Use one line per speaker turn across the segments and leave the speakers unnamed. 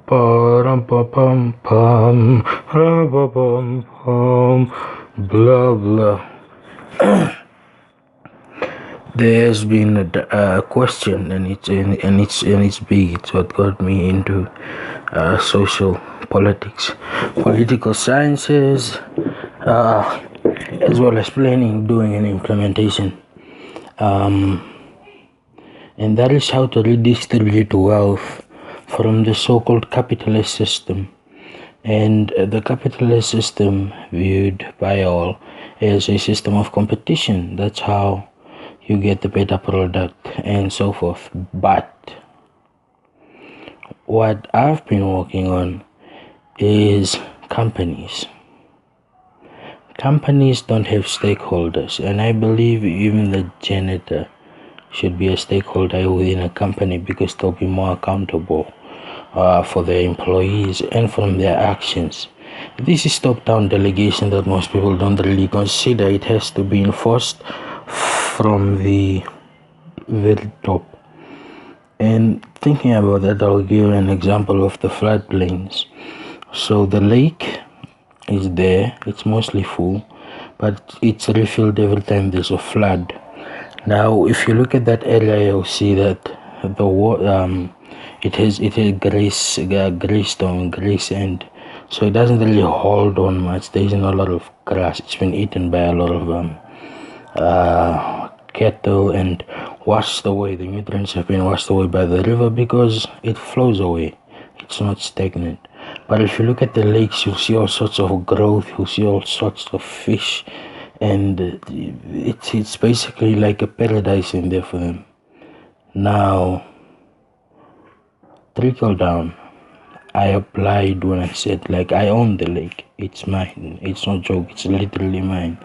Pum pum pum pum pum blah blah. There's been a question, and it's big. It's what got me into social politics, political sciences, uh, as well as planning, doing, and implementation. And that is how to redistribute wealth from the so-called capitalist system. And the capitalist system, viewed by all, is a system of competition. That's how you get the better product and so forth. But what I've been working on is companies. Companies don't have stakeholders, and I believe even the janitor should be a stakeholder within a company, because they'll be more accountable for their employees and from their actions. This is top-down delegation that most people don't really consider. It has to be enforced from the very top. And thinking about that, I'll give an example of the floodplains. So the lake is there, it's mostly full, but it's refilled every time there's a flood. Now, if you look at that area, you'll see that the water, it has gray stone, gray sand, so it doesn't really hold on much. There isn't a lot of grass. It's been eaten by a lot of cattle and washed away. The nutrients have been washed away by the river because it flows away. It's not stagnant. But if you look at the lakes, you'll see all sorts of growth. You'll see all sorts of fish, and it's basically like a paradise in there for them. Now, trickle down. I applied when I said, like, I own the lake. It's mine. It's no joke. It's literally mine.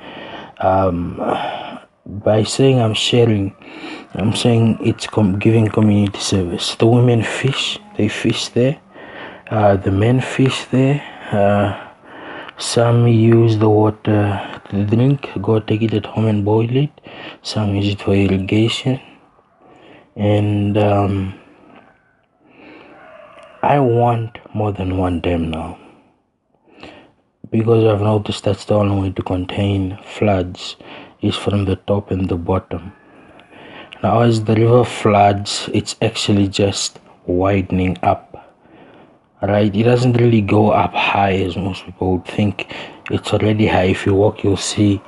By saying I'm sharing, I'm saying it's giving community service. The women fish. They fish there. The men fish there. Some use the water to drink, go take it at home and boil it. Some use it for irrigation. And I want more than one dam now, because I've noticed that's the only way to contain floods is from the top and the bottom. Now as the river floods, it's actually just widening up. Right, it doesn't really go up high as most people would think. It's already high. If you walk, you'll see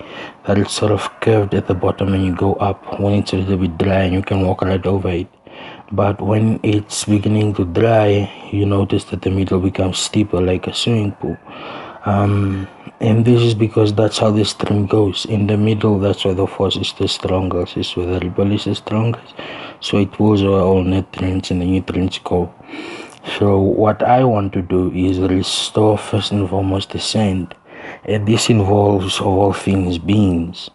that it's sort of curved at the bottom and you go up when it's a little bit dry, and you can walk right over it. But when it's beginning to dry, you notice that the middle becomes steeper, like a swimming pool. And this is because that's how the stream goes. In the middle, that's where the force is the strongest, is where the ripple is the strongest. So it pulls away all nutrients, and the nutrients go. So what I want to do is restore first and foremost the sand, and this involves all things beans.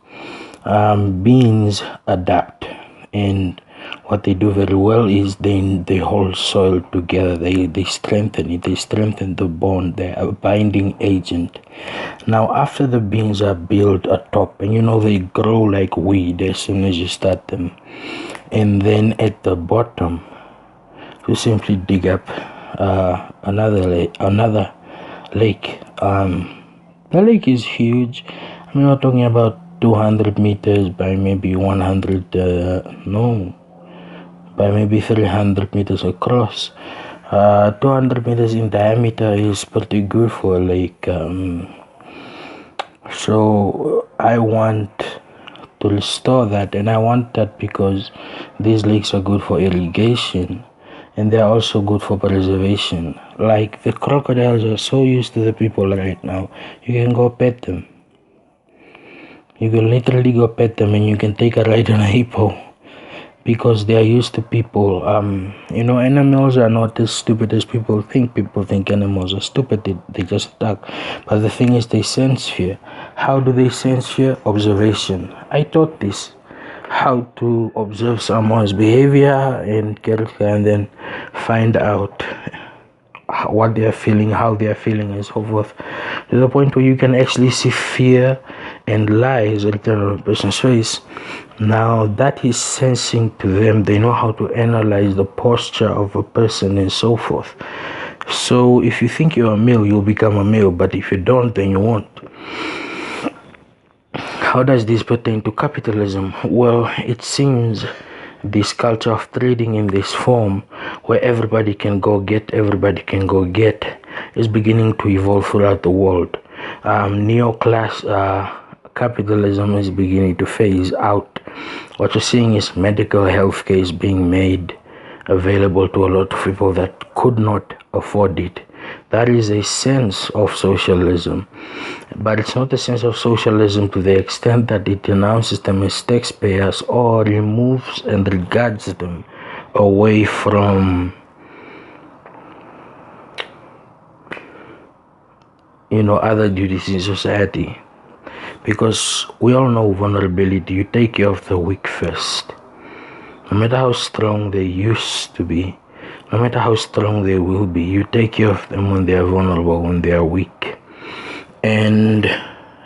Beans adapt, and what they do very well is they hold soil together. They strengthen it. They strengthen the bond. They're a binding agent. Now after the beans are built atop, and they grow like weed as soon as you start them, and then at the bottom you simply dig up another lake. The lake is huge. I mean, we're talking about 200 meters by maybe 100, by maybe 300 meters across. 200 meters in diameter is pretty good for a lake. So I want to restore that, and I want that because these lakes are good for irrigation, and they're also good for preservation. Like, the crocodiles are so used to the people right now. You can go pet them. You can literally go pet them, and you can take a ride on a hippo, because they are used to people. Animals are not as stupid as people think. People think animals are stupid. They just attack. But the thing is, they sense fear. How do they sense fear? Observation. I taught this, how to observe someone's behavior and character, and then find out what they are feeling, how they are feeling, and so forth, to the point where you can actually see fear and lies written on a person's face. Now that is sensing to them. They know how to analyze the posture of a person and so forth. So if you think you're a male, you'll become a male, but if you don't, then you won't. How does this pertain to capitalism? Well, it seems this culture of trading in this form, where everybody can go get, is beginning to evolve throughout the world. Neo-class capitalism is beginning to phase out. What you're seeing is medical health care is being made available to a lot of people that could not afford it. That is a sense of socialism, but it's not a sense of socialism to the extent that it denounces them as taxpayers or removes and regards them away from, other duties in society. Because we all know vulnerability. You take care of the weak first. No matter how strong they used to be, no matter how strong they will be, you take care of them when they are vulnerable, when they are weak. And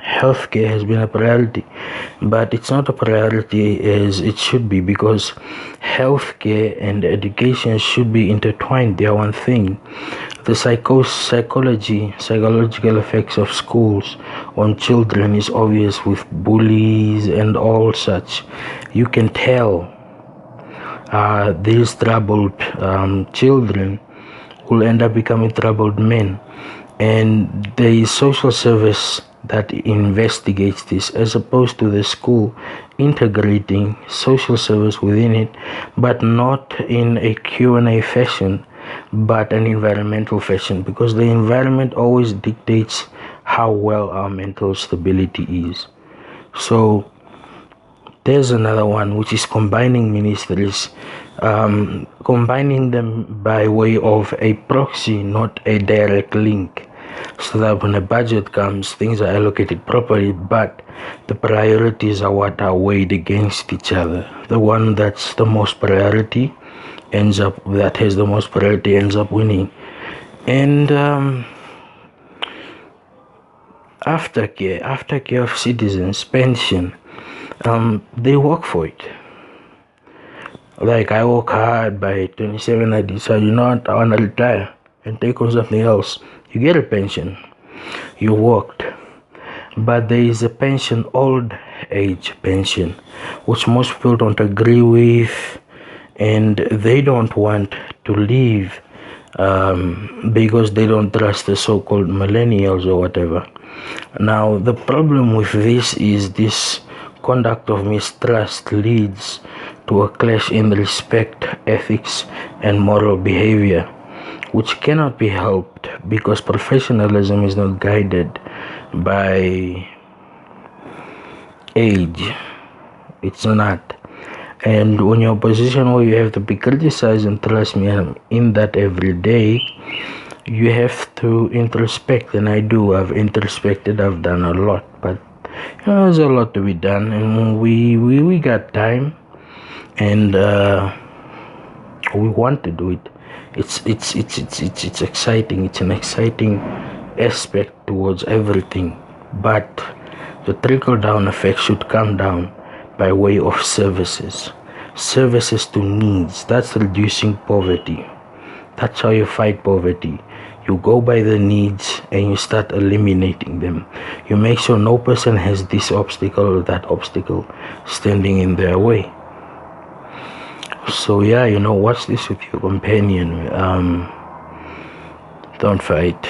healthcare has been a priority, but it's not a priority as it should be, because healthcare and education should be intertwined. They are one thing. The psychological effects of schools on children is obvious with bullies and all such. You can tell these troubled children will end up becoming troubled men, and there is social service that investigates this, as opposed to the school integrating social service within it, but not in a Q&A fashion, but an environmental fashion, because the environment always dictates how well our mental stability is. So there's another one, which is combining ministries, combining them by way of a proxy, not a direct link, so that when a budget comes, things are allocated properly, but the priorities are what are weighed against each other. The one that's the most priority ends up winning. And aftercare of citizens, pension, they work for it. Like, I work hard, by 27 I decide, I want to retire and take on something else. You get a pension, you worked. But there is a pension, old age pension, which most people don't agree with, and they don't want to leave because they don't trust the so-called millennials or whatever. Now, the problem with this is this conduct of mistrust leads to a clash in respect, ethics, and moral behavior, which cannot be helped because professionalism is not guided by age. It's not. And when you're in a position where you have to be criticized, and trust me, I'm in that every day, you have to introspect, and I do. I've introspected, I've done a lot, but there's a lot to be done, and we got time, and we want to do it. It's exciting. It's an exciting aspect towards everything, but the trickle-down effect should come down by way of services to needs. That's reducing poverty. That's how you fight poverty. You go by the needs and you start eliminating them. You make sure no person has this obstacle or that obstacle standing in their way. So yeah, watch this with your companion. Don't fight.